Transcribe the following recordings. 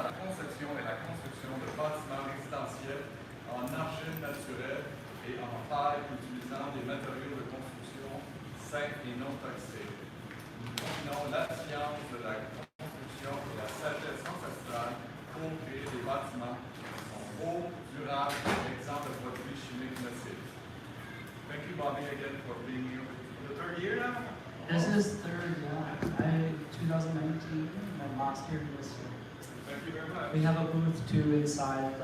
dans la conception et la construction de bâtiments résidentiels en argile naturelle et en paille utilisant des matériaux de construction sains et non toxiques. Nous combinons la science de la construction et la sagesse ancestrale pour créer des bâtiments qui sont beaux, durables et exempts de produits chimiques nocifs. Thank you, Bobby, again for being here for the third year now. This is third, yeah. 2019, and last year this year. Thank you very much. We have a booth too inside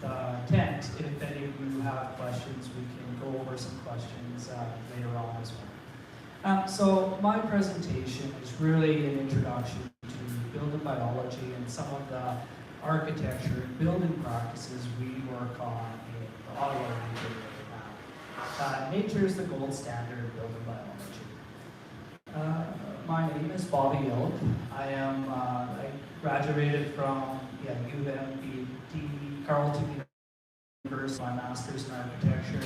the tent. If any of you have questions, we can go over some questions later on as well. So my presentation is really an introduction to building biology and some of the architecture and building practices we work on in the Ottawa region right now. Nature is the gold standard of building biology. My name is Bobby Ilk. I graduated from UVM, Carleton University, my master's in architecture.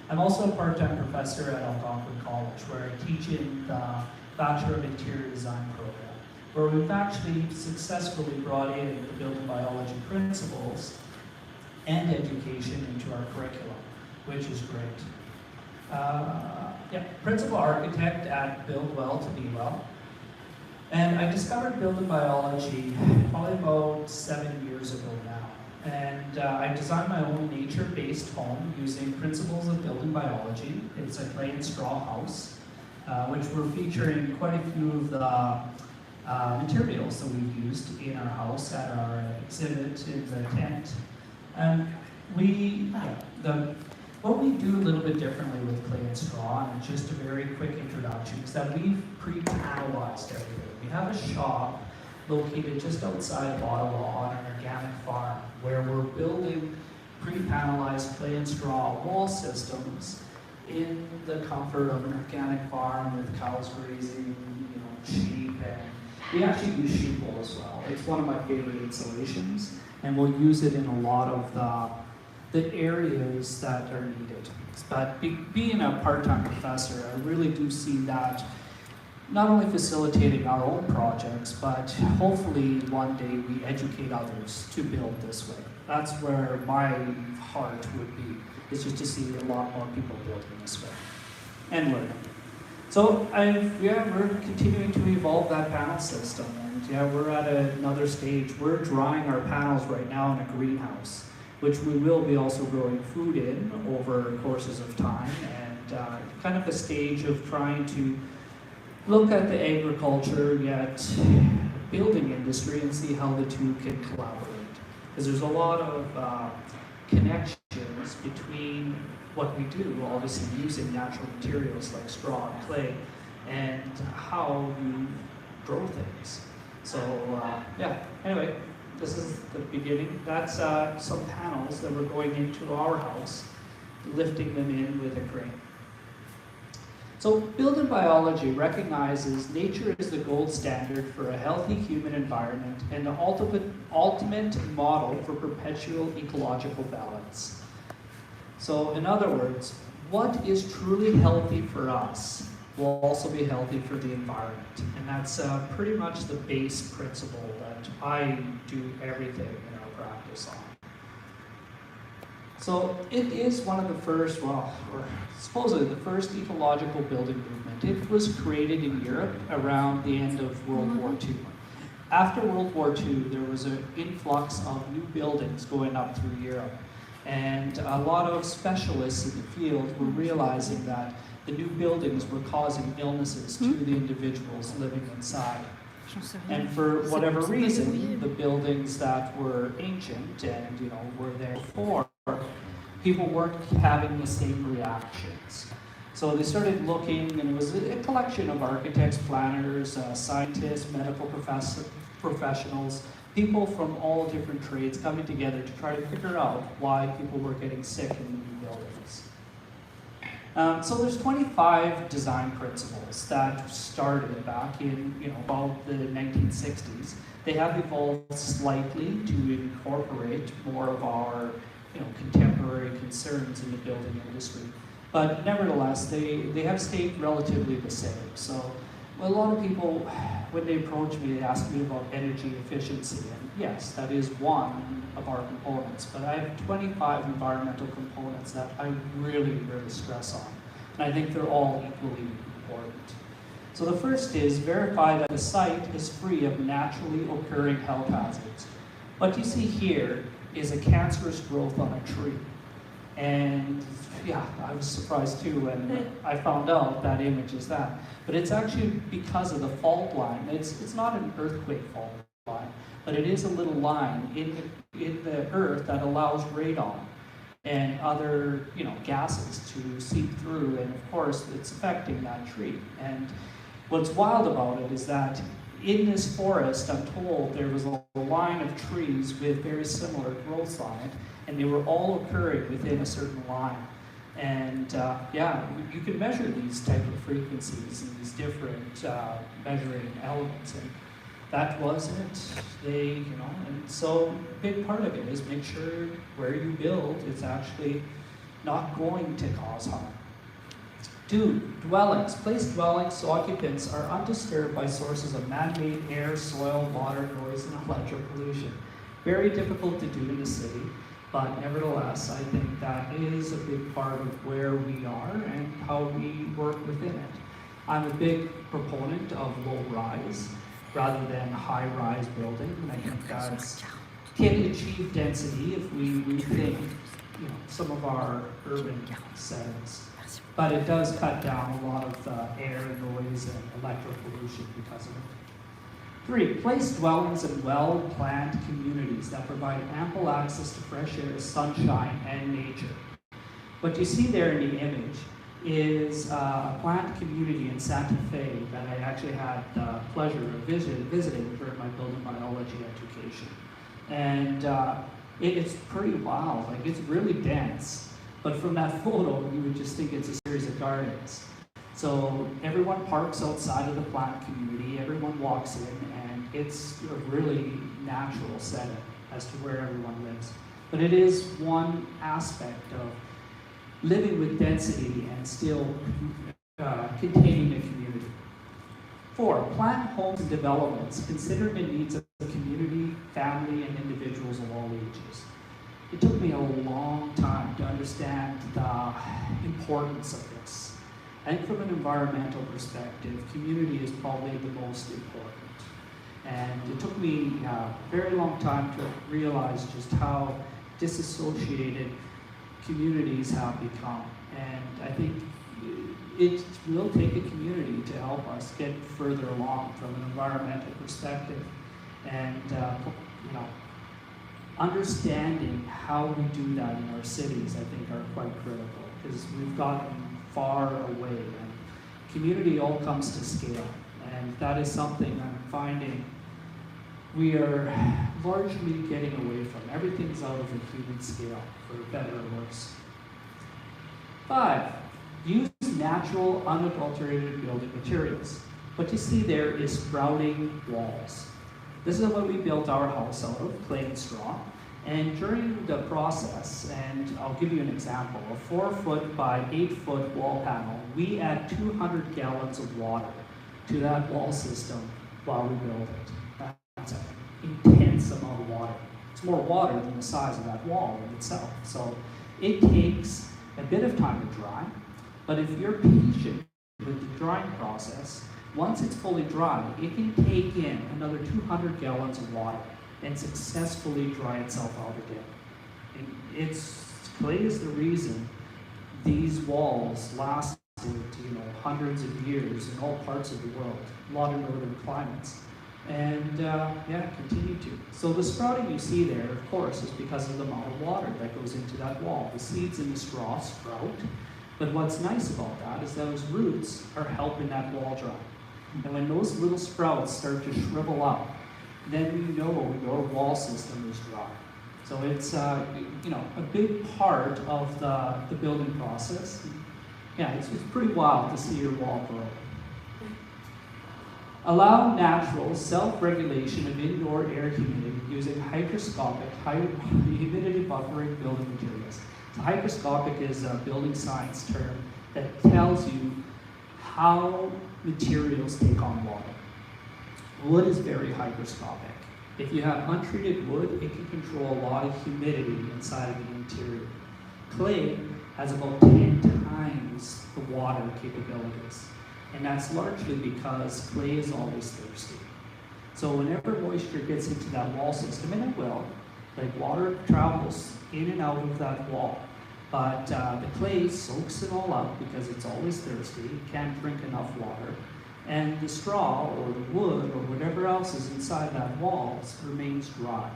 I'm also a part-time professor at Algonquin College, where I teach in the Bachelor of Interior Design program, where we've actually successfully brought in the building biology principles and education into our curriculum, which is great. Principal architect at Build Well to Be Well. And I discovered building biology probably about 7 years ago now. And I designed my own nature-based home using principles of building biology. It's a clay and straw house, which we're featuring quite a few of the materials that we've used in our house at our exhibit in the tent. And what we do a little bit differently with clay and straw, and just a very quick introduction, is that we've pre-panelized everything. We have a shop located just outside of Ottawa on an organic farm where we're building pre-panelized clay and straw wall systems in the comfort of an organic farm with cows grazing, sheep, and we actually use sheep wool as well. It's one of my favorite insulations, and we'll use it in a lot of the areas that are needed. But being a part-time professor, I really do see that not only facilitating our own projects, but hopefully one day we educate others to build this way. That's where my heart would be, is just to see a lot more people building this way and learning. So we're continuing to evolve that panel system, and we're at another stage. We're drying our panels right now in a greenhouse, which we will be also growing food in over courses of time, and kind of a stage of trying to look at the agriculture yet building industry and see how the two can collaborate. Because there's a lot of connections between what we do, obviously using natural materials like straw and clay, and how you grow things. So anyway, this is the beginning. That's some panels that we're going into our house, lifting them in with a crane. So building biology recognizes nature is the gold standard for a healthy human environment and the ultimate model for perpetual ecological balance. So in other words, what is truly healthy for us will also be healthy for the environment. And that's pretty much the base principle that I do everything in our practice on. So it is one of the first, or supposedly the first ecological building movement. It was created in Europe around the end of World War II. After World War II, there was an influx of new buildings going up through Europe. And a lot of specialists in the field were realizing that the new buildings were causing illnesses to the individuals living inside. And for whatever reason, the buildings that were ancient and were there before, people weren't having the same reactions. So they started looking, and it was a collection of architects, planners, scientists, medical professionals, people from all different trades coming together to try to figure out why people were getting sick in the new buildings. So there's 25 design principles that started back in about the 1960s. They have evolved slightly to incorporate more of our contemporary concerns in the building industry. But nevertheless, they have stayed relatively the same. So a lot of people, when they approach me, they ask me about energy efficiency. And yes, that is one of our components, but I have 25 environmental components that I really, really stress on. And I think they're all equally important. So the first is verify that the site is free of naturally occurring health hazards. What you see here is a cancerous growth on a tree. And yeah, I was surprised too when I found out that image is that. But it's actually because of the fault line. It's not an earthquake fault line, but it is a little line in the earth that allows radon and other gases to seep through, and of course it's affecting that tree. And what's wild about it is that in this forest, I'm told there was a line of trees with very similar growths on it, and they were all occurring within a certain line. And yeah, you can measure these type of frequencies and these different measuring elements, and that was it. And so a big part of it is make sure where you build is actually not going to cause harm. 2, dwellings. Place dwellings so occupants are undisturbed by sources of man-made air, soil, water, noise, and electrical pollution. Very difficult to do in the city, but nevertheless, I think that is a big part of where we are and how we work within it. I'm a big proponent of low-rise rather than high-rise building, and I think that can achieve density if we rethink some of our urban settings. But it does cut down a lot of air, noise, and electrical pollution because of it. 3, place dwellings in well-planned communities that provide ample access to fresh air, sunshine, and nature. What you see there in the image is a planned community in Santa Fe that I actually had the pleasure of visiting during my building biology education. And it's pretty wild. Like, it's really dense. But from that photo, you would just think it's a series of gardens. So everyone parks outside of the planned community, everyone walks in, and it's a really natural setting as to where everyone lives. But it is one aspect of living with density and still containing a community. 4, plan homes and developments considering the needs of the community, family, and individuals of all ages. It took me a long time to understand the importance of this. I think from an environmental perspective, community is probably the most important. And it took me a very long time to realize just how disassociated communities have become. And I think it will take a community to help us get further along from an environmental perspective. And understanding how we do that in our cities, I think, are quite critical, because we've gotten far away. And community all comes to scale, and that is something I'm finding we are largely getting away from. Everything's out of a human scale, for better or worse. 5, use natural, unadulterated building materials. What you see there is sprouting walls. This is what we built our house out of, clay and straw. And during the process, and I'll give you an example, a 4-foot by 8-foot wall panel, we add 200 gallons of water to that wall system while we build it. That's an intense amount of water. It's more water than the size of that wall in itself. So it takes a bit of time to dry, but if you're patient with the drying process, once it's fully dry, it can take in another 200 gallons of water and successfully dry itself out again. And clay is the reason these walls lasted, hundreds of years in all parts of the world, a lot of northern climates. And continue to. So the sprouting you see there, of course, is because of the amount of water that goes into that wall. The seeds in the straw sprout, but what's nice about that is those roots are helping that wall dry. And when those little sprouts start to shrivel up, then you know your wall system is dry. So it's a big part of the building process. Yeah, it's pretty wild to see your wall grow. Allow natural self-regulation of indoor air humidity using hygroscopic humidity buffering building materials. So hygroscopic is a building science term that tells you how materials take on water. Wood is very hygroscopic. If you have untreated wood, it can control a lot of humidity inside of the interior. Clay has about 10 times the water capabilities, and that's largely because clay is always thirsty. So whenever moisture gets into that wall system, and it will, like water travels in and out of that wall, but the clay soaks it all up because it's always thirsty, it can't drink enough water, and the straw or the wood or whatever else is inside that wall remains dry.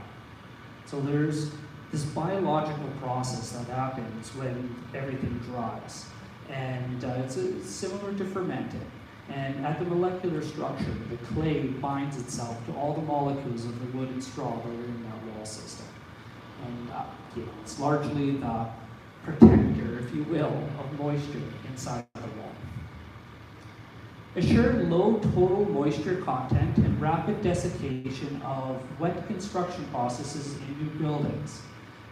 So there's this biological process that happens when everything dries, and it's similar to fermenting. And at the molecular structure, the clay binds itself to all the molecules of the wood and straw that are in that wall system. And it's largely the protector, if you will, of moisture inside the wall. Assure low total moisture content and rapid desiccation of wet construction processes in new buildings.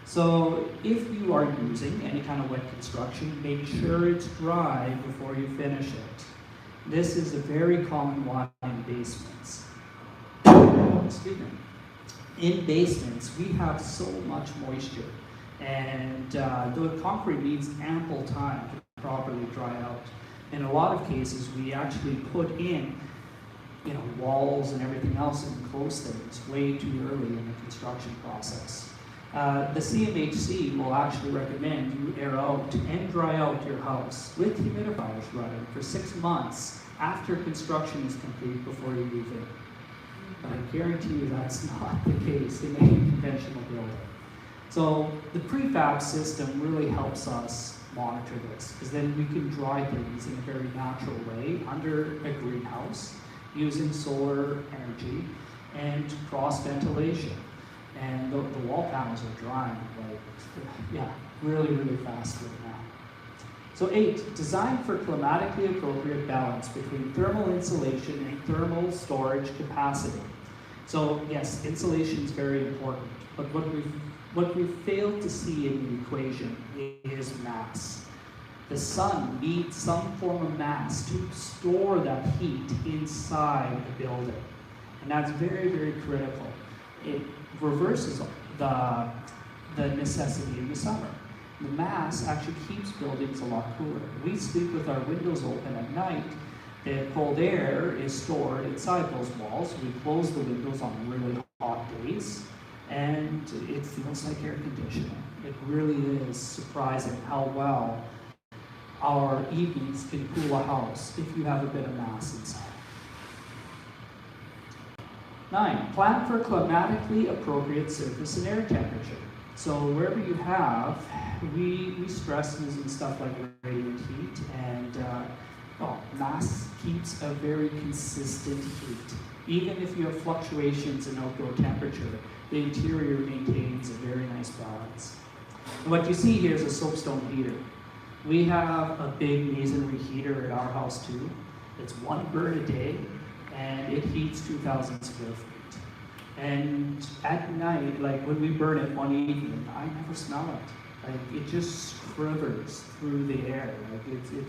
So if you are using any kind of wet construction, make sure it's dry before you finish it. This is a very common one in basements. Excuse me. In basements, we have so much moisture, and the concrete needs ample time to properly dry out. In a lot of cases, we actually put in, walls and everything else and close things way too early in the construction process. The CMHC will actually recommend you air out and dry out your house with humidifiers running for 6 months after construction is complete before you move in. But I guarantee you that's not the case in any conventional building. So the prefab system really helps us monitor this, because then we can dry things in a very natural way under a greenhouse using solar energy and cross ventilation. And the wall panels are drying really, really fast right now. So 8, design for climatically appropriate balance between thermal insulation and thermal storage capacity. So yes, insulation is very important, but what we've failed to see in the equation is mass. The sun needs some form of mass to store that heat inside the building, and that's very, very critical. It reverses the necessity in the summer. The mass actually keeps buildings a lot cooler. We sleep with our windows open at night. The cold air is stored inside those walls. We close the windows on really hot days, and it feels like air conditioning. It really is surprising how well our evenings can cool a house if you have a bit of mass inside. 9, plan for climatically appropriate surface and air temperature. So wherever you have, we stress using stuff like radiant heat, and mass keeps a very consistent heat. Even if you have fluctuations in outdoor temperature, the interior maintains a very nice balance. And what you see here is a soapstone heater. We have a big masonry heater at our house too. It's 1 burn a day, and it heats 2,000 square feet. And at night, like when we burn it one evening, I never smell it. Like it just quivers through the air. Like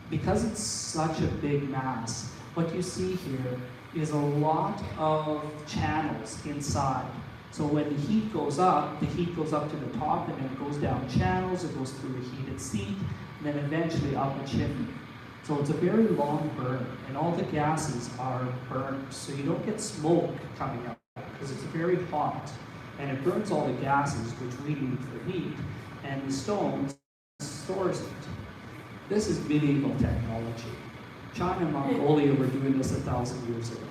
because it's such a big mass, what you see here is a lot of channels inside. So when the heat goes up to the top, and then it goes down channels, it goes through a heated seat, and then eventually up a chimney. So it's a very long burn, and all the gases are burned, so you don't get smoke coming up, because it's very hot, and it burns all the gases which we need for heat, and the stone stores it. This is medieval technology. China and Mongolia were doing this 1,000 years ago.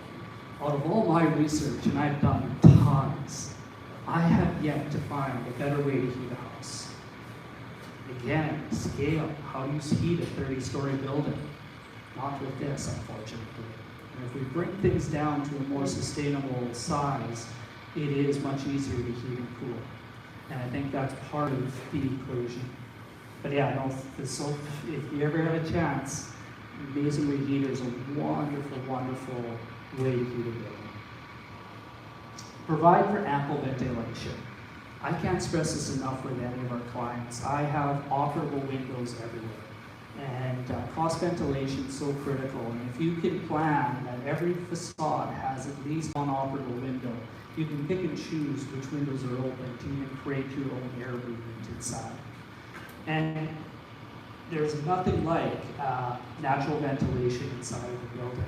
Out of all my research, and I've done tons, I have yet to find a better way to heat a house. Again, scale. How do you heat a 30-story building? Not with this, unfortunately. And if we bring things down to a more sustainable size, it is much easier to heat and cool. And I think that's part of the equation. But yeah, no, so if you ever have a chance, masonry heaters are a wonderful, wonderful way to heat a building. Provide for ample ventilation. I can't stress this enough with any of our clients. I have operable windows everywhere. And cross ventilation is so critical. And if you can plan that every facade has at least one operable window, you can pick and choose which windows are open to even create your own air movement inside. And there's nothing like natural ventilation inside of the building.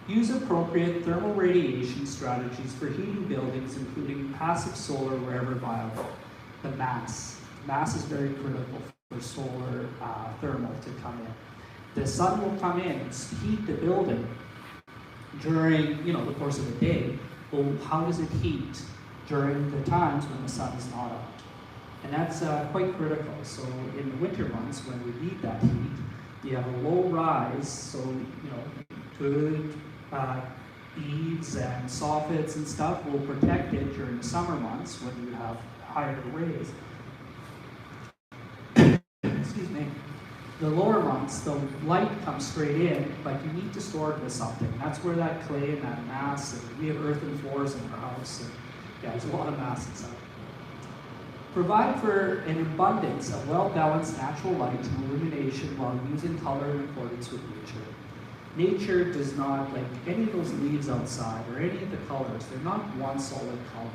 Use appropriate thermal radiation strategies for heating buildings, including passive solar wherever viable. The mass. Mass is very critical for solar thermal to come in. The sun will come in and heat the building during the course of the day. Well, how does it heat during the times when the sun is not out? And that's quite critical. So in the winter months, when we need that heat, you have a low rise, so good eaves and soffits and stuff will protect it during the summer months when you have higher rays. Excuse me. The lower months, the light comes straight in, but you need to store it with something. That's where that clay and that mass, and we have earthen floors in our house, and there's a lot of mass inside. Provide for an abundance of well-balanced natural light and illumination while using color in accordance with nature. Nature does not, like any of those leaves outside or any of the colors, they're not one solid color.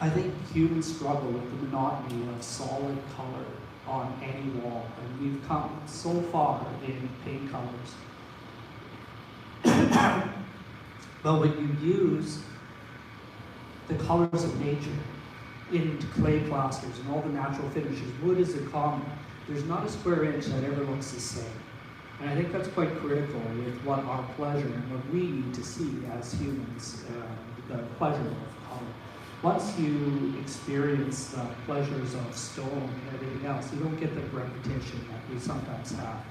I think humans struggle with the monotony of solid color on any wall, and we've come so far in paint colors. But when you use the colors of nature in clay plasters and all the natural finishes, wood is a common. There's not a square inch that ever looks the same. And I think that's quite critical with what our pleasure and what we need to see as humans, the pleasure of color. Once you experience the pleasures of stone and everything else, you don't get the repetition that we sometimes have.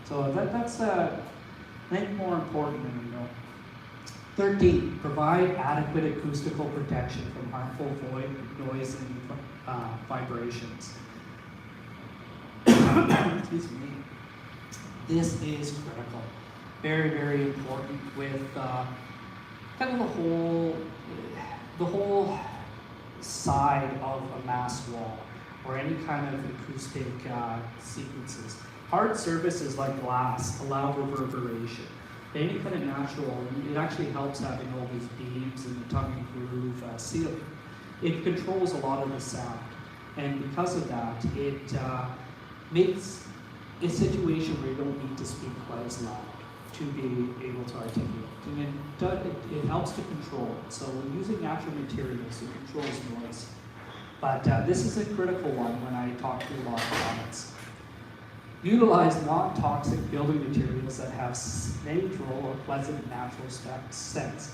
So that's I think more important than we know. 13, provide adequate acoustical protection from harmful void, noise, and vibrations. Excuse me. This is critical. Very, very important with kind of the whole side of a mass wall or any kind of acoustic sequences. Hard surfaces like glass allow reverberation. Any kind of natural, it actually helps having all these beams and the tongue and groove ceiling. It controls a lot of the sound. And because of that, it makes a situation where you don't need to speak quite as loud to be able to articulate. And it helps to control it. So when using natural materials, it controls noise. But this is a critical one when I talk to a lot of clients. Utilize non-toxic building materials that have neutral or pleasant natural scents.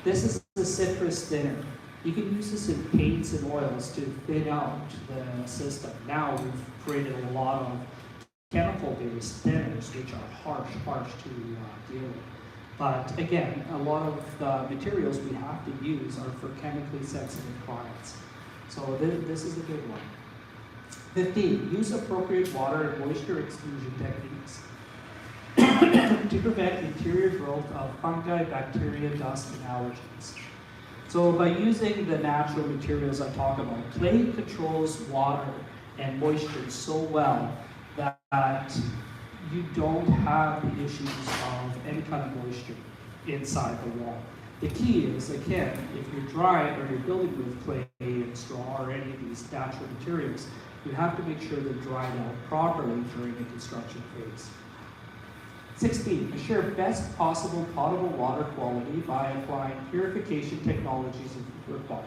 This is the citrus thinner. You can use this in paints and oils to thin out the system. Now we've created a lot of chemical-based thinners, which are harsh to deal with. But again, a lot of the materials we have to use are for chemically sensitive clients. So this is a good one. 15, use appropriate water and moisture exclusion techniques to prevent interior growth of fungi, bacteria, dust, and allergens. So by using the natural materials I talk about, clay controls water and moisture so well that you don't have the issues of any kind of moisture inside the wall. The key is, again, if you're drying or you're building with clay and straw or any of these natural materials, you have to make sure they're dried out properly during the construction phase. 16, ensure best possible potable water quality by applying purification technologies if required.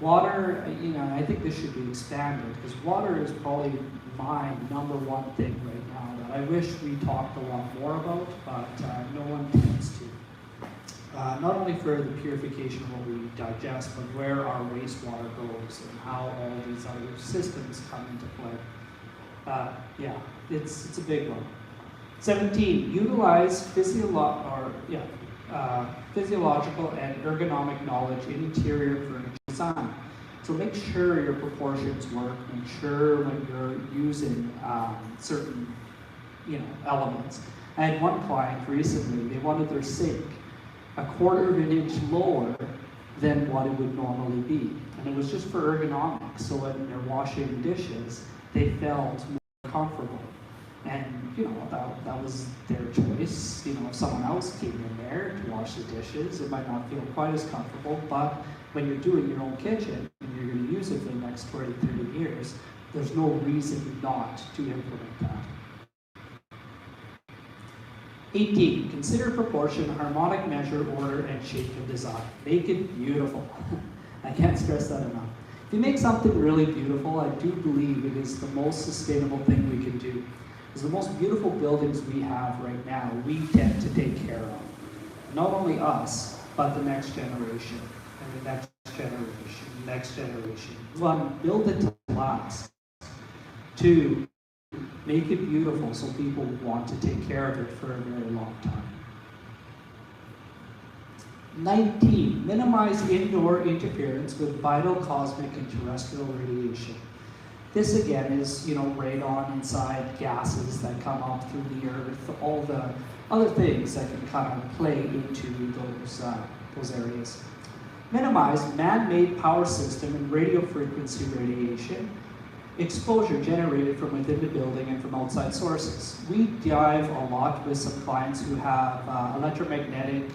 Water, I think this should be expanded because water is probably my number one thing right now that I wish we talked a lot more about, but no one tends to. Not only for the purification of what we digest, but where our wastewater goes and how all these other systems come into play. It's a big one. 17, utilize physiological and ergonomic knowledge in interior furniture design. So make sure your proportions work. Make sure when you're using certain, elements. I had one client recently. They wanted their sink 1/4 of an inch lower than what it would normally be. And it was just for ergonomics, so when they're washing dishes, they felt more comfortable. And that was their choice. If someone else came in there to wash the dishes, it might not feel quite as comfortable, but when you're doing your own kitchen and you're going to use it for the next 20, 30 years, there's no reason not to implement that. 18, consider proportion, harmonic measure, order, and shape of design. Make it beautiful. I can't stress that enough. If you make something really beautiful, I do believe it is the most sustainable thing we can do. Because the most beautiful buildings we have right now, we tend to take care of. Not only us, but the next generation, and the next generation, next generation. 1, build it to last. 2, make it beautiful so people want to take care of it for a very long time. 19, minimize indoor interference with vital cosmic and terrestrial radiation. This again is, radon inside gases that come up through the earth, all the other things that can kind of play into those areas. Minimize man-made power system and radio frequency radiation, exposure generated from within the building and from outside sources. We dive a lot with some clients who have electromagnetic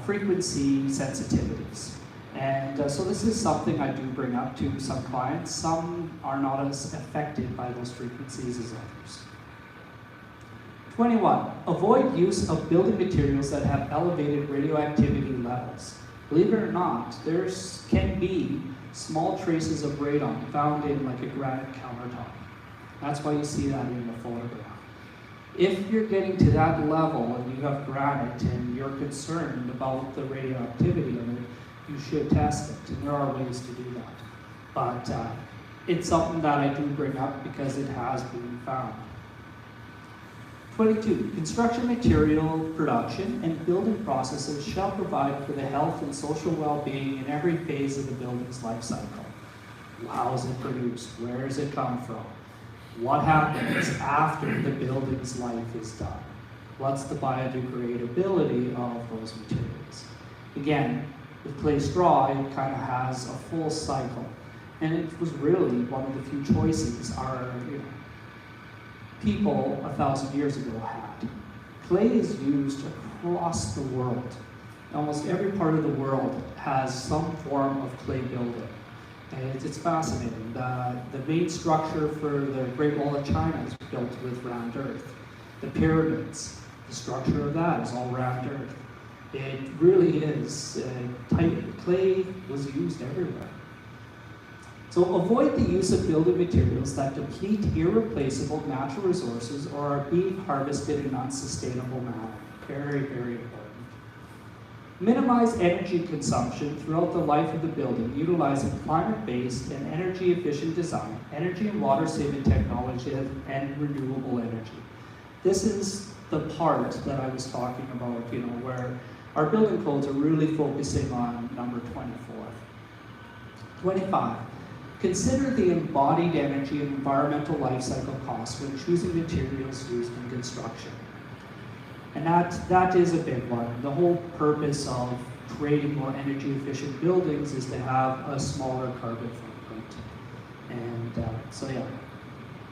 frequency sensitivities. And so this is something I do bring up to some clients. Some are not as affected by those frequencies as others. 21, avoid use of building materials that have elevated radioactivity levels. Believe it or not, there can be small traces of radon found in like a granite countertop. That's why you see that in the photograph. If you're getting to that level and you have granite and you're concerned about the radioactivity of it, you should test it, and there are ways to do that. But it's something that I do bring up because it has been found. 22, construction material production and building processes shall provide for the health and social well-being in every phase of the building's life cycle. How is it produced? Where does it come from? What happens after the building's life is done? What's the biodegradability of those materials? Again, with clay straw, it kind of has a full cycle. And it was really one of the few choices our people 1,000 years ago had. Clay is used across the world. Almost every part of the world has some form of clay building. And it's fascinating. The main structure for the Great Wall of China is built with round earth. The pyramids, the structure of that is all round earth. It really is tight. Clay was used everywhere. So avoid the use of building materials that deplete irreplaceable natural resources or are being harvested in an unsustainable manner. Very, very important. Minimize energy consumption throughout the life of the building, utilizing climate-based and energy-efficient design, energy and water-saving technology, and renewable energy. This is the part that I was talking about, where our building codes are really focusing on number 24. 25. Consider the embodied energy and environmental life cycle costs when choosing materials used in construction. And that is a big one. The whole purpose of creating more energy efficient buildings is to have a smaller carbon footprint. And so yeah,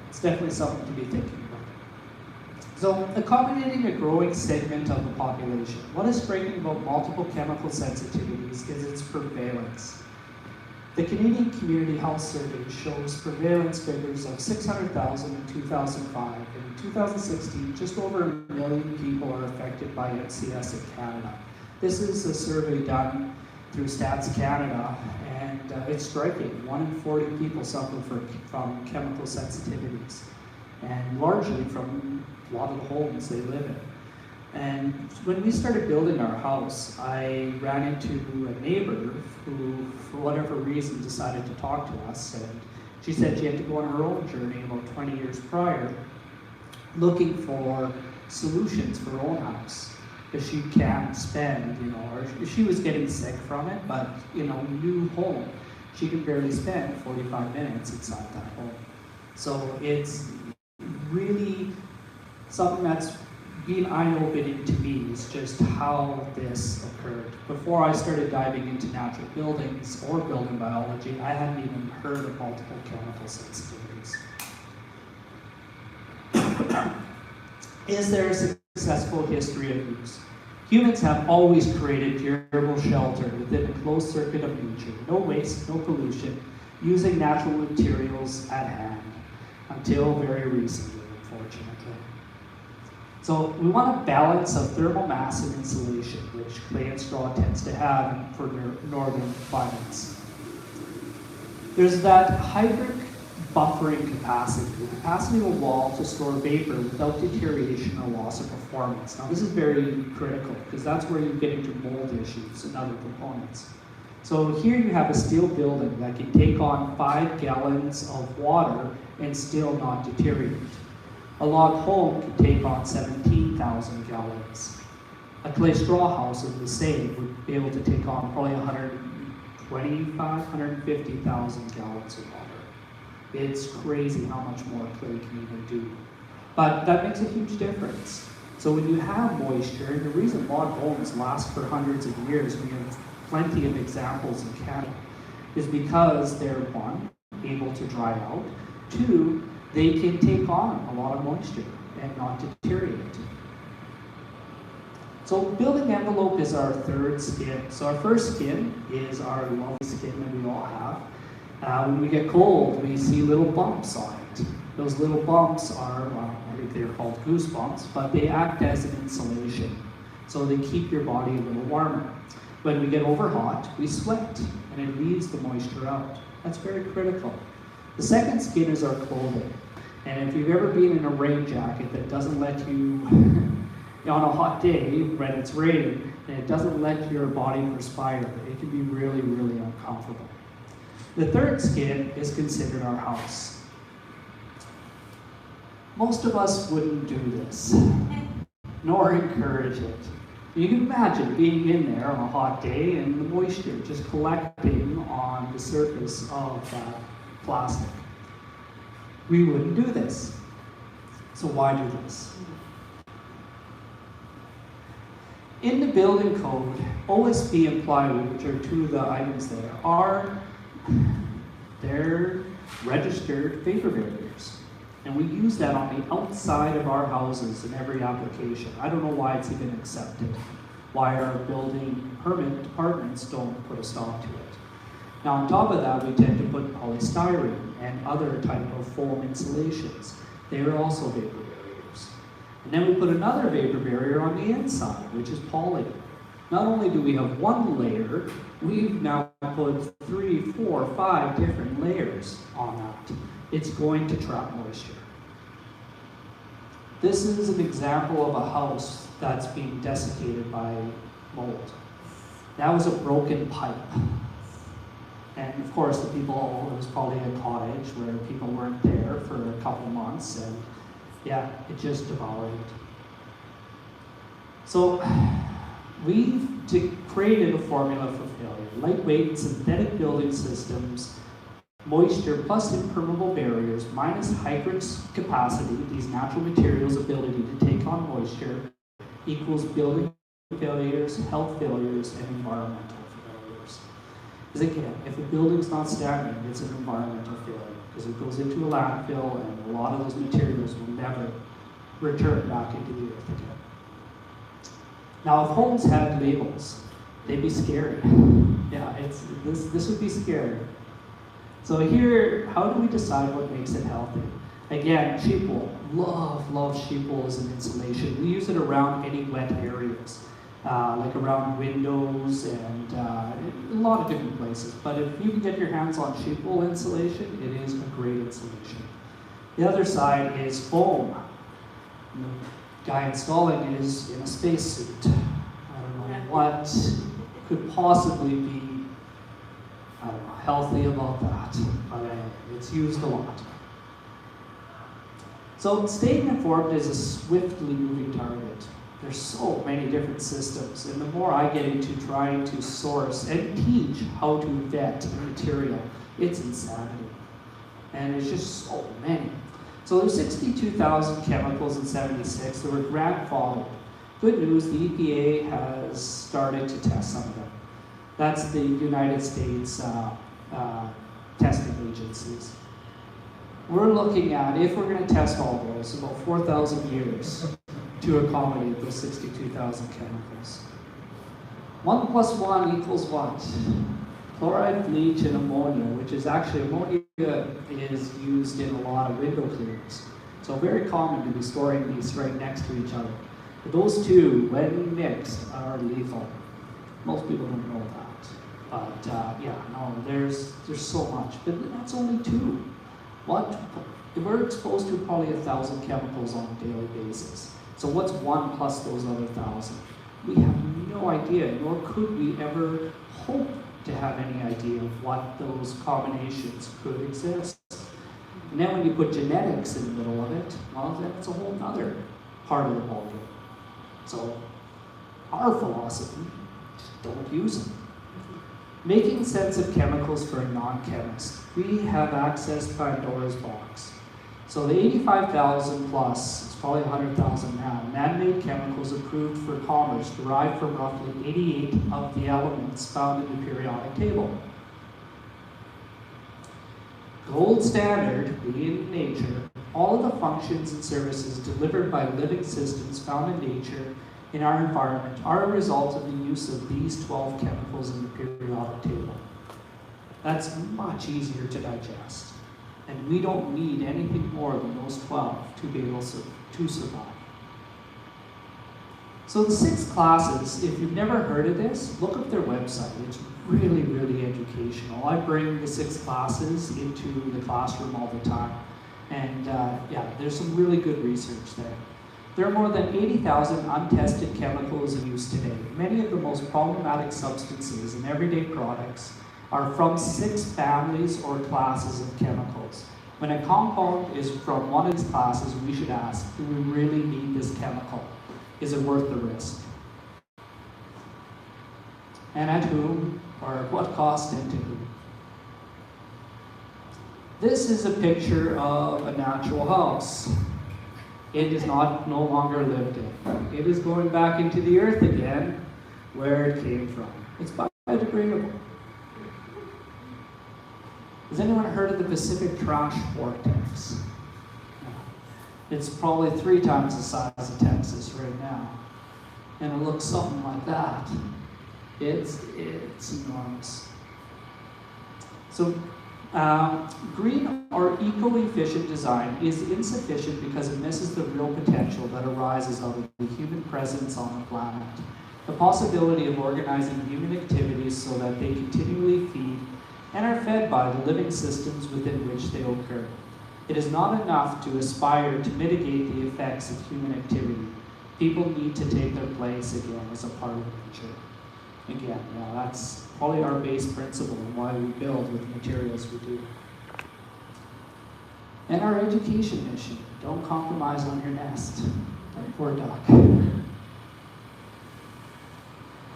it's definitely something to be thinking about. So accommodating a growing segment of the population. What is striking about multiple chemical sensitivities is its prevalence. The Canadian Community Health Survey shows prevalence figures of 600,000 in 2005, and in 2016, just over 1 million people are affected by MCS in Canada. This is a survey done through Stats Canada, and it's striking. 1 in 40 people suffer from chemical sensitivities, and largely from a lot of the homes they live in. And when we started building our house, I ran into a neighbor who, for whatever reason, decided to talk to us. And she said she had to go on her own journey about 20 years prior, looking for solutions for her own house. Because she can't spend, or she was getting sick from it, but, new home, she can barely spend 45 minutes inside that home. So it's really something that's been eye-opening to me is just how this occurred. Before I started diving into natural buildings or building biology, I hadn't even heard of multiple chemical sensitivities. Is there a successful history of use? Humans have always created durable shelter within a closed circuit of nature, no waste, no pollution, using natural materials at hand, until very recently, unfortunately. So we want a balance of thermal mass and insulation, which clay and straw tends to have for northern climates. There's that hydric buffering capacity, the capacity of a wall to store vapor without deterioration or loss of performance. Now this is very critical because that's where you get into mold issues and other components. So here you have a steel building that can take on 5 gallons of water and still not deteriorate. A log home can take on 17,000 gallons. A clay straw house is the same, would be able to take on probably 150,000 gallons of water. It's crazy how much more clay can even do. But that makes a huge difference. So when you have moisture, and the reason log homes last for hundreds of years, we have plenty of examples in Canada, is because they're, one, able to dry out, two, they can take on a lot of moisture and not deteriorate. So building envelope is our third skin. So our first skin is our lovely skin that we all have. When we get cold, we see little bumps on it. Those little bumps are, I think they're called goosebumps, but they act as an insulation. So they keep your body a little warmer. When we get over hot, we sweat, and it leaves the moisture out. That's very critical. The second skin is our clothing. And if you've ever been in a rain jacket that doesn't let you, on a hot day when it's raining, and it doesn't let your body perspire, it can be really, really uncomfortable. The third skin is considered our house. Most of us wouldn't do this, nor encourage it. You can imagine being in there on a hot day and the moisture just collecting on the surface of that plastic. We wouldn't do this. So why do this? In the building code, OSB and plywood, which are two of the items there, they're registered vapor barriers. And we use that on the outside of our houses in every application. I don't know why it's even accepted, why our building permit departments don't put a stop to it. Now on top of that, we tend to put polystyrene and other type of foam insulations. They are also vapor barriers. And then we put another vapor barrier on the inside, which is poly. Not only do we have one layer, we've now put 3, 4, 5 different layers on that. It's going to trap moisture. This is an example of a house that's being desiccated by mold. That was a broken pipe. And of course, it was probably a cottage where people weren't there for a couple months, and yeah, it just devoured it. So we've created a formula for failure. Lightweight synthetic building systems, moisture plus impermeable barriers minus hydric's capacity, these natural materials' ability to take on moisture, equals building failures, health failures, and environmental failures. Because again, if a building's not standing, it's an environmental failure because it goes into a landfill and a lot of those materials will never return back into the earth again. Now, if homes had labels, they'd be scary. Yeah, this would be scary. So here, how do we decide what makes it healthy? Again, sheep wool. Love sheep wool as an insulation. We use it around any wet areas, like around windows and a lot of different places. But if you can get your hands on sheep wool insulation, it is a great insulation. The other side is foam. The guy installing it is in a spacesuit. I don't know what could possibly be, healthy about that, but it's used a lot. So staying informed is a swiftly moving target. There's so many different systems, and the more I get into trying to source and teach how to vet material, it's insanity. And it's just so many. So there's 62,000 chemicals in 76 that were grandfathered. Good news, the EPA has started to test some of them. That's the United States testing agencies. We're looking at, if we're going to test all those, about 4,000 years to accommodate those 62,000 chemicals. 1 plus 1 equals what? Chloride, bleach, and ammonia, which is actually, ammonia is used in a lot of window cleaners. So very common to be storing these right next to each other. But those two, when mixed, are lethal. Most people don't know that. But yeah, no, there's so much. But that's only two. We're exposed to probably 1,000 chemicals on a daily basis. So what's 1 plus those other 1,000? We have no idea, nor could we ever hope to have any idea of what those combinations could exist. And then when you put genetics in the middle of it, well, then it's a whole other part of the ballgame. So our philosophy, just don't use them. Making sense of chemicals for a non-chemist. We have accessed Pandora's box. So the 85,000 plus, it's probably 100,000 now, man-made chemicals approved for commerce derived from roughly 88 of the elements found in the periodic table. Gold standard, being nature, all of the functions and services delivered by living systems found in nature in our environment are a result of the use of these 12 chemicals in the periodic table. That's much easier to digest. And we don't need anything more than those 12 to be able to survive. So the 6 classes, if you've never heard of this, look up their website. It's really, really educational. I bring the 6 classes into the classroom all the time. And yeah, there's some really good research there. There are more than 80,000 untested chemicals in use today. Many of the most problematic substances in everyday products are from 6 families or classes of chemicals. When a compound is from one of these classes, we should ask, do we really need this chemical? Is it worth the risk? And at whom, or at what cost, and to whom? This is a picture of a natural house. It is no longer lived in. It is going back into the earth again, where it came from. It's biodegradable. Has anyone heard of the Pacific Trash Vortex? No. It's probably 3 times the size of Texas right now. And it looks something like that. It's enormous. So green or eco-efficient design is insufficient because it misses the real potential that arises out of the human presence on the planet. The possibility of organizing human activities so that they continually feed and are fed by the living systems within which they occur. It is not enough to aspire to mitigate the effects of human activity. People need to take their place again as a part of nature. Again, yeah, that's probably our base principle and why we build with the materials we do. And our education mission, don't compromise on your nest. Like poor duck.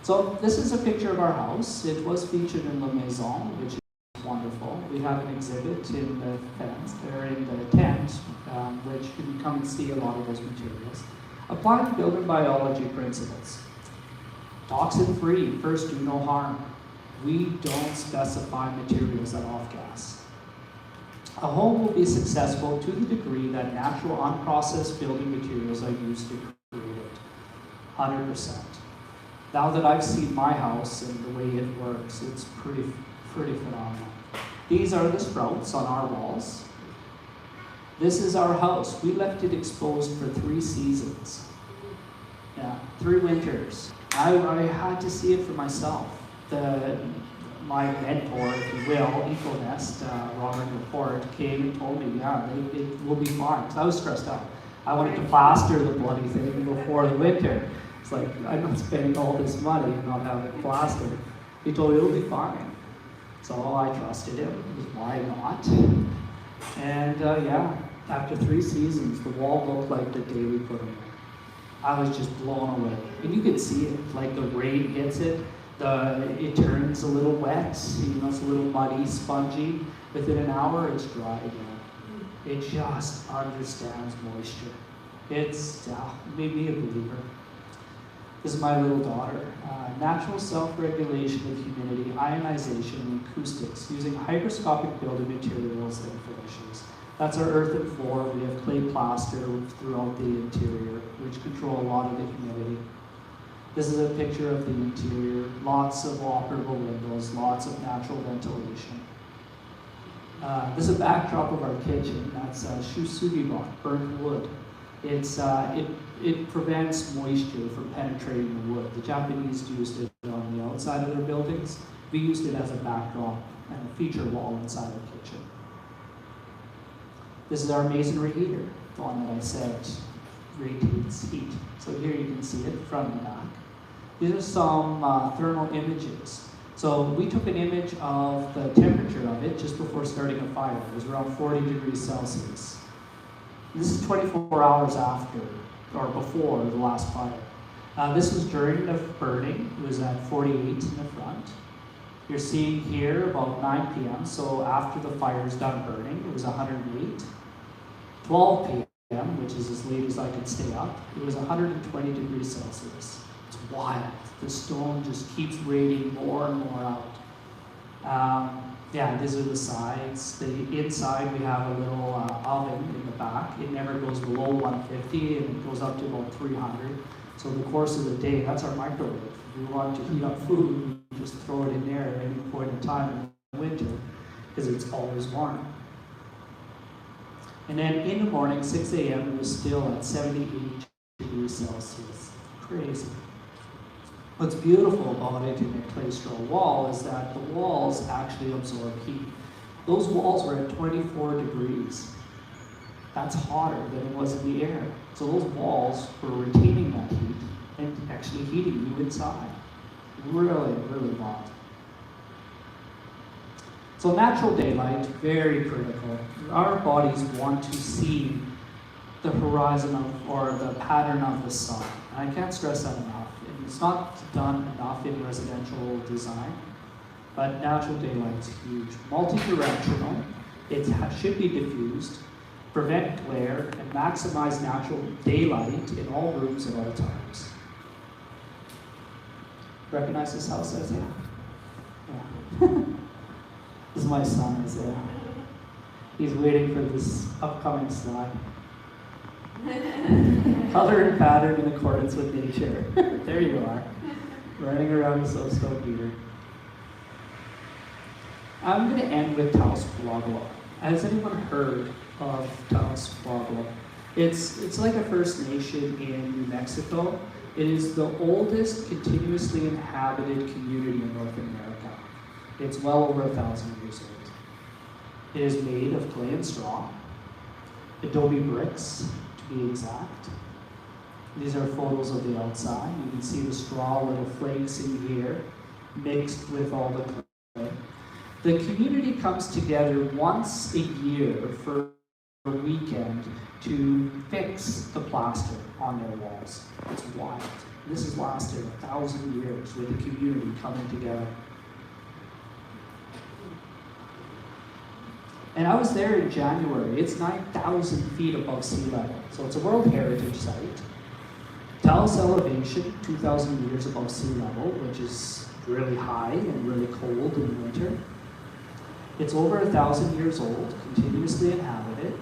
So this is a picture of our house. It was featured in La Maison, which is wonderful. We have an exhibit in the fence, or in the tent, which you can come and see a lot of those materials. Applying building biology principles. Toxin-free, first do no harm. We don't specify materials that off-gas. A home will be successful to the degree that natural unprocessed building materials are used to create it. 100%. Now that I've seen my house and the way it works, it's pretty phenomenal. These are the sprouts on our walls. This is our house. We left it exposed for 3 seasons. Yeah, 3 winters. I had to see it for myself. My mentor, if you will, EcoNest, Robert Laporte, came and told me, yeah, it will be fine. Because I was stressed out. I wanted to plaster the bloody thing before the winter. It's like, I'm not spending all this money and not have it plastered. He told me it'll be fine. So I trusted him, because why not? And yeah, after 3 seasons, the wall looked like the day we put it in. I was just blown away. And you could see it, like the rain hits it, it turns a little wet, it's a little muddy, spongy. Within an hour, it's dry again. It just understands moisture. It's made me a believer. This is my little daughter. Natural self-regulation of humidity, ionization, and acoustics using hygroscopic building materials and finishes. That's our earth and floor. We have clay plaster throughout the interior, which control a lot of the humidity. This is a picture of the interior. Lots of operable windows, lots of natural ventilation. This is a backdrop of our kitchen. That's shusugibok, burnt wood. It prevents moisture from penetrating the wood. The Japanese used it on the outside of their buildings. We used it as a backdrop and a feature wall inside our kitchen. This is our masonry heater, the one that I said radiates heat. So here you can see it front and back. These are some thermal images. So we took an image of the temperature of it just before starting a fire. It was around 40 degrees Celsius. This is 24 hours after, or before the last fire. This was during the burning. It was at 48 in the front. You're seeing here about 9 p.m., so after the fire is done burning, it was 108. 12 p.m., which is as late as I could stay up, it was 120 degrees Celsius. It's wild. The stone just keeps radiating more and more out. These are the sides. The inside, we have a little oven in the back. It never goes below 150, and it goes up to about 300. So in the course of the day, that's our microwave. If we want to heat up food, we just throw it in there at any point in time in the winter, because it's always warm. And then in the morning, 6 a.m., it was still at 78 degrees Celsius. Crazy. What's beautiful about it in a clay straw wall is that the walls actually absorb heat. Those walls were at 24 degrees. That's hotter than it was in the air. So those walls were retaining that heat and actually heating you inside. Really, really hot. So natural daylight, very critical. Our bodies want to see the horizon or the pattern of the sun. And I can't stress that enough. It's not done enough in residential design, but natural daylight is huge. Multi-directional, it should be diffused, prevent glare, and maximize natural daylight in all rooms at all times. Recognize this house, Isaiah? Yeah. This is my son, Isaiah. He's waiting for this upcoming slide. Color and pattern in accordance with nature. There you are, running around a so-so heater. I'm going to end with Taos Pueblo. Has anyone heard of Taos Pueblo? It's like a First Nation in New Mexico. It is the oldest continuously inhabited community in North America. It's well over 1,000 years old. It is made of clay and straw, adobe bricks, to be exact. These are photos of the outside. You can see the straw little flakes in here, mixed with all the clay. The community comes together once a year for a weekend to fix the plaster on their walls. It's wild. This has lasted 1,000 years with the community coming together. And I was there in January. It's 9,000 feet above sea level. So it's a World Heritage Site. Taos elevation, 2,000 meters above sea level, which is really high and really cold in winter. It's over 1,000 years old, continuously inhabited.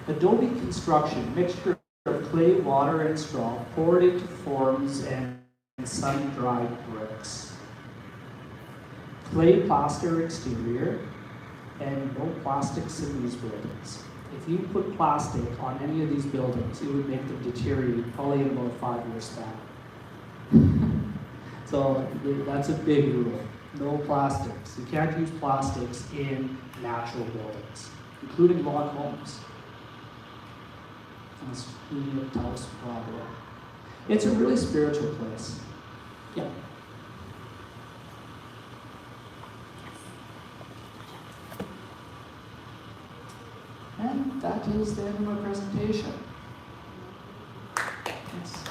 Adobe construction, mixture of clay, water, and straw, poured into forms and sun-dried bricks. Clay plaster exterior, and no plastics in these buildings. If you put plastic on any of these buildings, it would make them deteriorate probably in about a 5-year span. So that's a big rule. No plastics. You can't use plastics in natural buildings, including log homes. That's really Taos Pueblo. It's a really spiritual place. Yeah. And that is the end of my presentation. Yes.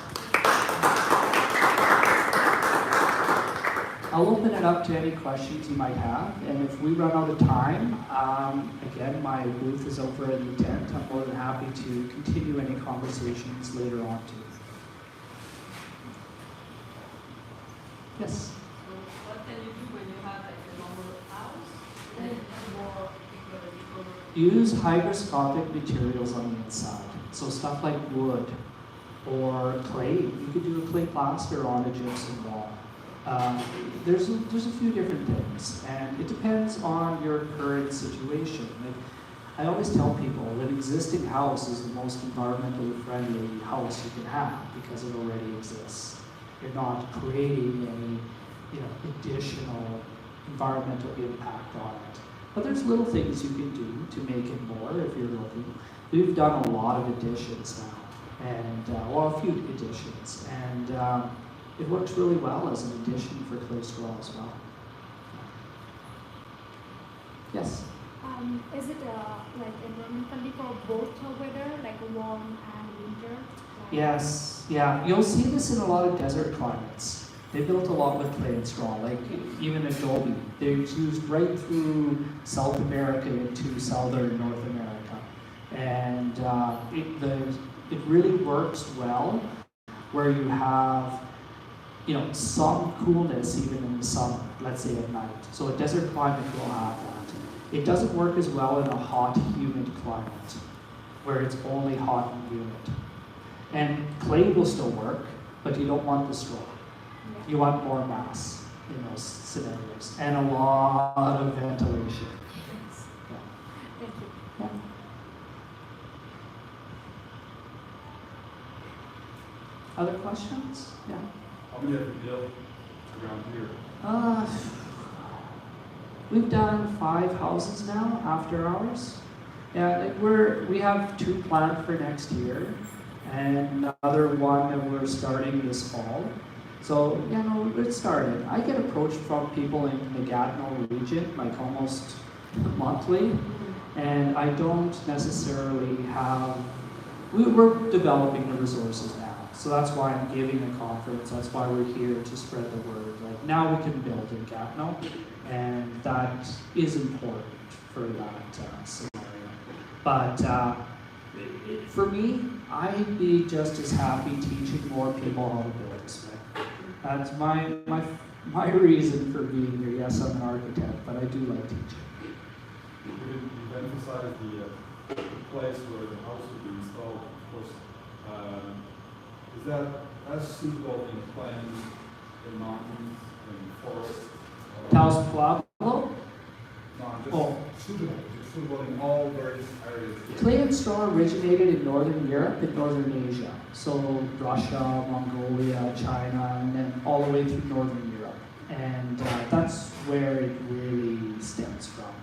I'll open it up to any questions you might have, and if we run out of time, again, my booth is over at the tent. I'm more than happy to continue any conversations later on too. Yes? So what can you do when you have like a normal house and more people? Use hygroscopic materials on the inside. So stuff like wood or clay. You could do a clay plaster on a gypsum wall. There's a few different things, and it depends on your current situation. Like, I always tell people that an existing house is the most environmentally friendly house you can have because it already exists. You're not creating any, additional environmental impact on it. But there's little things you can do to make it more if you're looking. We've done a lot of additions now, and a few additions, and it works really well as an addition for clay straw as well. Yes? Is it like environmentally for both weather, like warm and winter? Yes, yeah. You'll see this in a lot of desert climates. They built a lot with clay and straw, like even Adobe. They're used right through South America into southern North America. And it really works well where you have some coolness even in the summer, let's say at night. So a desert climate will have that. It doesn't work as well in a hot, humid climate, where it's only hot and humid. And clay will still work, but you don't want the straw. Yeah. You want more mass in those scenarios, and a lot of ventilation. Yes. Yeah. Thank you. Yeah. Other questions? Yeah. How many have you built around here? We've done 5 houses now after ours. Yeah, we have 2 planned for next year, and another one that we're starting this fall. So, it started. I get approached from people in the Gatineau region, like almost monthly, and I don't necessarily have, we're developing the resources now. So that's why I'm giving a conference, that's why we're here to spread the word. Like, now we can build in Gatineau, and that is important for that scenario. But for me, I'd be just as happy teaching more people how to build this way. That's my reason for being here. Yes, I'm an architect, but I do like teaching. You've emphasized the place where the house will be installed, of course. Is that as suitable in plains, in mountains, in forests? Taos Pueblo? No, just suitable in all various areas. Clay and straw originated in Northern Europe and Northern Asia. So Russia, Mongolia, China, and then all the way through Northern Europe. And that's where it really stems from.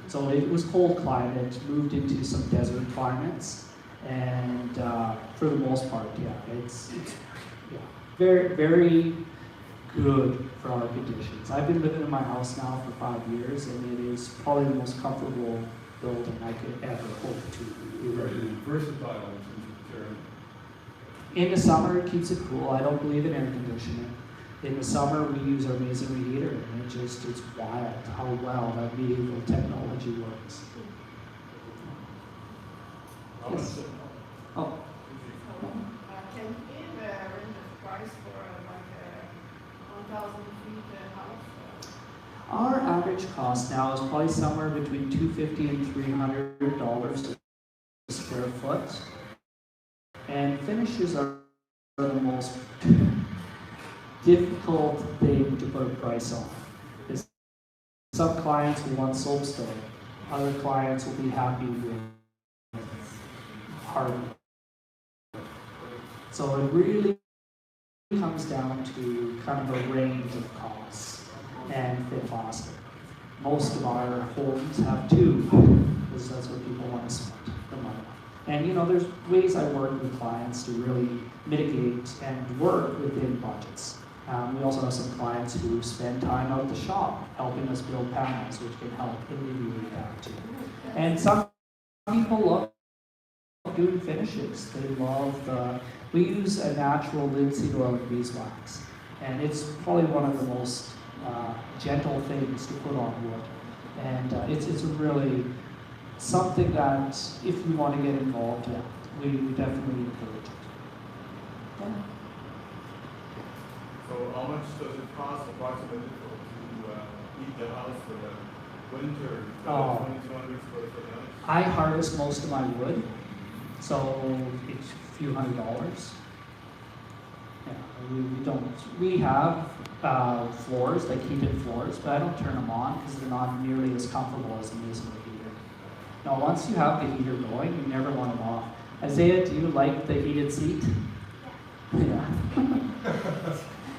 So it was cold climate, moved into some desert climates. And for the most part, it's very, very good for our conditions. I've been living in my house now for 5 years, and it is probably the most comfortable building I could ever hope to be Very living in. versatile in terms of terrain. In the summer, it keeps it cool. I don't believe in air conditioning. In the summer, we use our masonry heater, and it's wild how well that medieval technology works. Yes. Oh. Can you give a range of price for like a 1,000 feet house? Our average cost now is probably somewhere between $250 and $300 a square foot. And finishes are the most difficult thing to put a price on. Some clients will want soapstone. Other clients will be happy with hardwood. So it really comes down to kind of a range of costs and fit plastic. Most of our homes have 2, because that's what people want to spend the money on. And there's ways I work with clients to really mitigate and work within budgets. We also have some clients who spend time out the shop helping us build panels, which can help alleviate that too. And some people love doing finishes. They love we use a natural linseed oil and beeswax, and it's probably one of the most gentle things to put on wood. And it's really something that if you want to get involved, yeah, we definitely encourage it. Yeah. So how much does it cost approximately to heat the house for the winter? 2,200 square foot house? I harvest most of my wood, so it's a few $100s. Yeah, we don't. We have floors, like heated floors, but I don't turn them on because they're not nearly as comfortable as I'm using the heater. Now, once you have the heater going, you never want them off. Isaiah, do you like the heated seat? Yeah.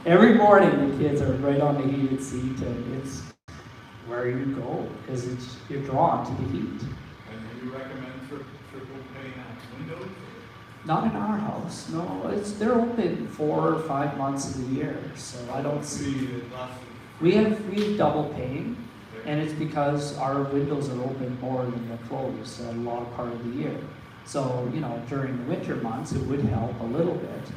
Every morning, the kids are right on the heated seat, and it's where you go because you're drawn to the heat. And do you recommend triple pane windows? Not in our house, no. They're open 4 or 5 months of the year, so I don't see. We have double pane, and it's because our windows are open more than they're closed a lot part of the year. So, during the winter months, it would help a little bit.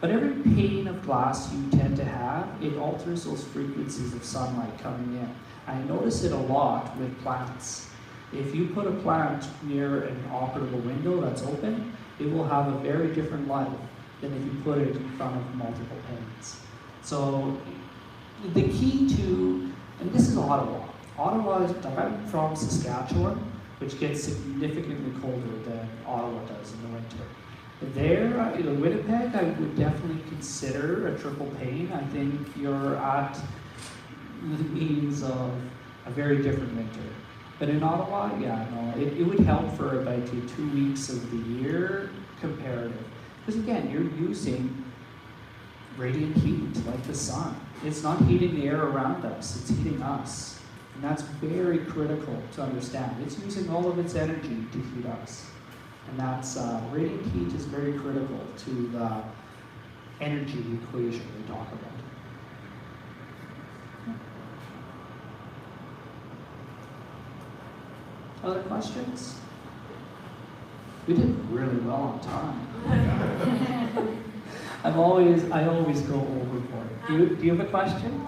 But every pane of glass you tend to have, it alters those frequencies of sunlight coming in. I notice it a lot with plants. If you put a plant near an operable window that's open, it will have a very different life than if you put it in front of multiple panes. So the key to, and this is Ottawa. Ottawa, I'm from Saskatchewan, which gets significantly colder than Ottawa does in the winter. There, Winnipeg, I would definitely consider a triple pane. I think you're at the means of a very different winter. But in Ottawa, yeah, no, it would help for about 2 weeks of the year comparative. Because again, you're using radiant heat like the sun. It's not heating the air around us, it's heating us. And that's very critical to understand. It's using all of its energy to heat us. And that's, radiant heat is very critical to the energy equation we talk about. Other questions? We did really well on time. I always go overboard. Do you have a question?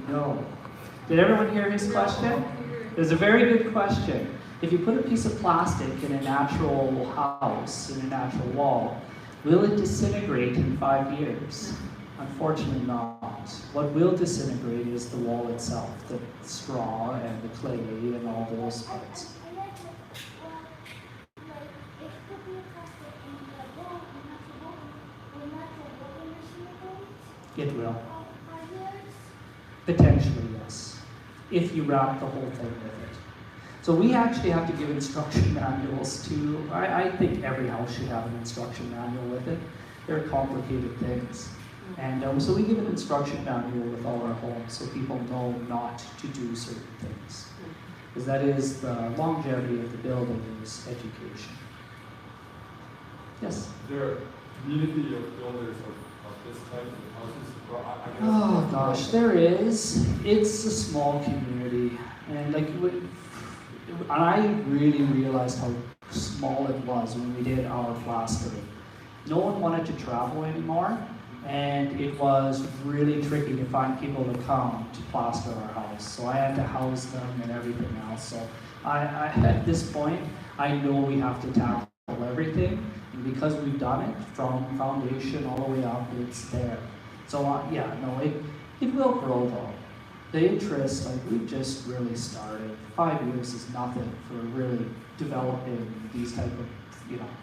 No. Did everyone hear his question? It was a very good question. If you put a piece of plastic in a natural house, in a natural wall, will it disintegrate in 5 years? Unfortunately not. What will disintegrate is the wall itself, the straw and the clay and all those parts. It will. Potentially, yes. If you wrap the whole thing with it. So we actually have to give instruction manuals to, I think every house should have an instruction manual with it. They're complicated things. And so we give an instruction manual with all our homes so people know not to do certain things. Because that is the longevity of the building is education. Yes? There are community of builders of this type of houses. Well, I guess Oh gosh, there is. It's a small community. And I really realized how small it was when we did our plastering. No one wanted to travel anymore, and it was really tricky to find people to come to plaster our house. So I had to house them and everything else. So I at this point, I know we have to tackle everything, and because we've done it from foundation all the way up, it's there. So it will grow though. The interest, we've just really started. 5 years is nothing for really developing these type of,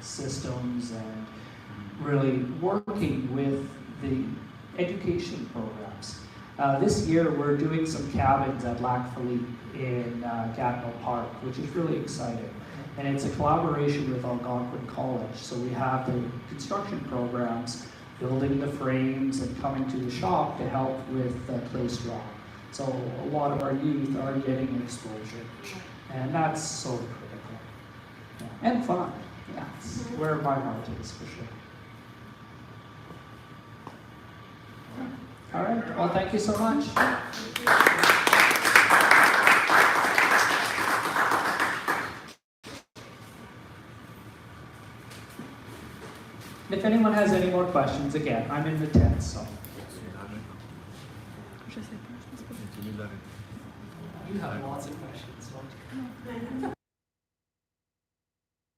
systems and really working with the education programs. This year we're doing some cabins at Lac Philippe in Gatineau Park, which is really exciting. And it's a collaboration with Algonquin College. So we have the construction programs, building the frames and coming to the shop to help with clay straw. So a lot of our youth are getting exposure, and that's so critical. Yeah. And fun, yeah, it's where my heart is for sure. All right, well, thank you so much. If anyone has any more questions, again, I'm in the tent, so. You have lots of questions, don't you?